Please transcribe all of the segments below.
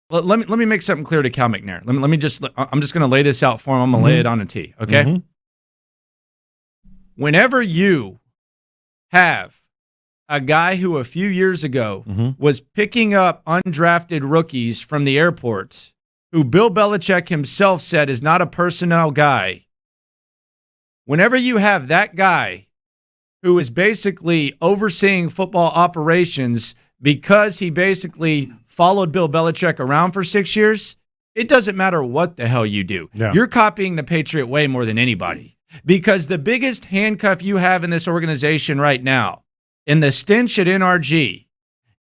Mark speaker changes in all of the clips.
Speaker 1: Let me make something clear to Cal McNair. I'm just going to lay this out for him. I'm going to lay it on a tee, okay?
Speaker 2: Mm-hmm.
Speaker 1: Whenever you have a guy who a few years ago was picking up undrafted rookies from the airport, who Bill Belichick himself said is not a personnel guy, whenever you have that guy who is basically overseeing football operations because he basically followed Bill Belichick around for 6 years, it doesn't matter what the hell you do.
Speaker 2: Yeah.
Speaker 1: You're copying the Patriot way more than anybody, because the biggest handcuff you have in this organization right now, in the stench at NRG,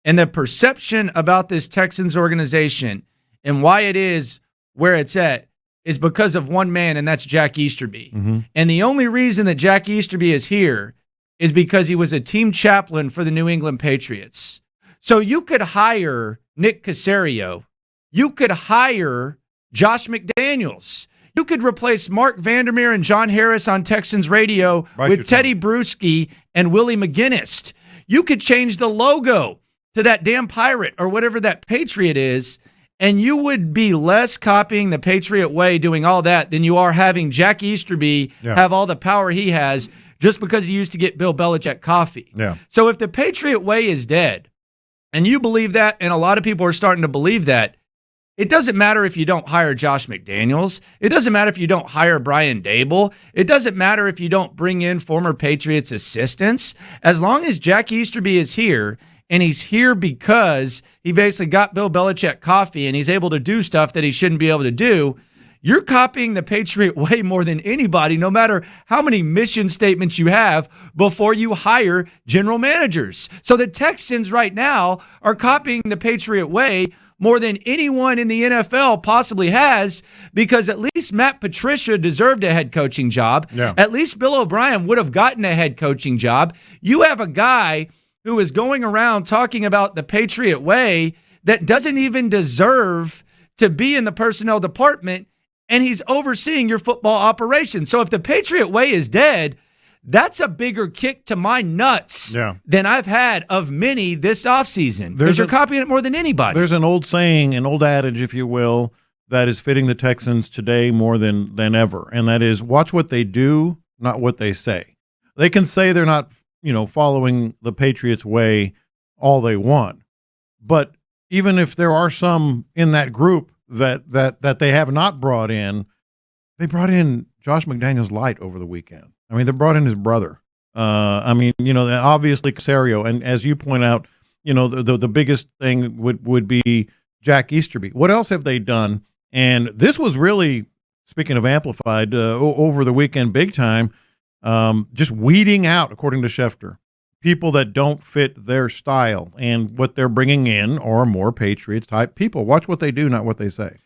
Speaker 1: and the perception about this Texans organization and why it is where it's at, is because of one man, and that's Jack Easterby. And the only reason that Jack Easterby is here is because he was a team chaplain for the New England Patriots. So you could hire Nick Caserio. You could hire Josh McDaniels. You could replace Mark Vandermeer and John Harris on Texans radio with Teddy Bruschi and Willie McGinnis. You could change the logo to that damn pirate or whatever that Patriot is, and you would be less copying the Patriot way doing all that than you are having Jack Easterby have all the power he has just because he used to get Bill Belichick coffee.
Speaker 2: Yeah.
Speaker 1: So if the Patriot way is dead, and you believe that, and a lot of people are starting to believe that, it doesn't matter if you don't hire Josh McDaniels. It doesn't matter if you don't hire Brian Dable. It doesn't matter if you don't bring in former Patriots assistants. As long as Jack Easterby is here, and he's here because he basically got Bill Belichick coffee and he's able to do stuff that he shouldn't be able to do, you're copying the Patriot way more than anybody, no matter how many mission statements you have before you hire general managers. So the Texans right now are copying the Patriot way more than anyone in the NFL possibly has, because at least Matt Patricia deserved a head coaching job.
Speaker 2: Yeah.
Speaker 1: At least Bill O'Brien would have gotten a head coaching job. You have a guy who is going around talking about the Patriot way that doesn't even deserve to be in the personnel department, and he's overseeing your football operations. So if the Patriot way is dead, that's a bigger kick to my nuts than I've had of many this offseason, because you're copying it more than anybody.
Speaker 2: There's an old saying, an old adage, if you will, that is fitting the Texans today more than ever, and that is, watch what they do, not what they say. They can say they're not, following the Patriots way all they want, but even if there are some in that group that they have not brought in, they brought in Josh McDaniels light over the weekend. I mean, they brought in his brother. Obviously Caserio, and as you point out, the biggest thing would be Jack Easterby. What else have they done? And this was really, speaking of amplified, over the weekend, big time, just weeding out, according to Schefter, people that don't fit their style, and what they're bringing in are more Patriots type people. Watch what they do, not what they say.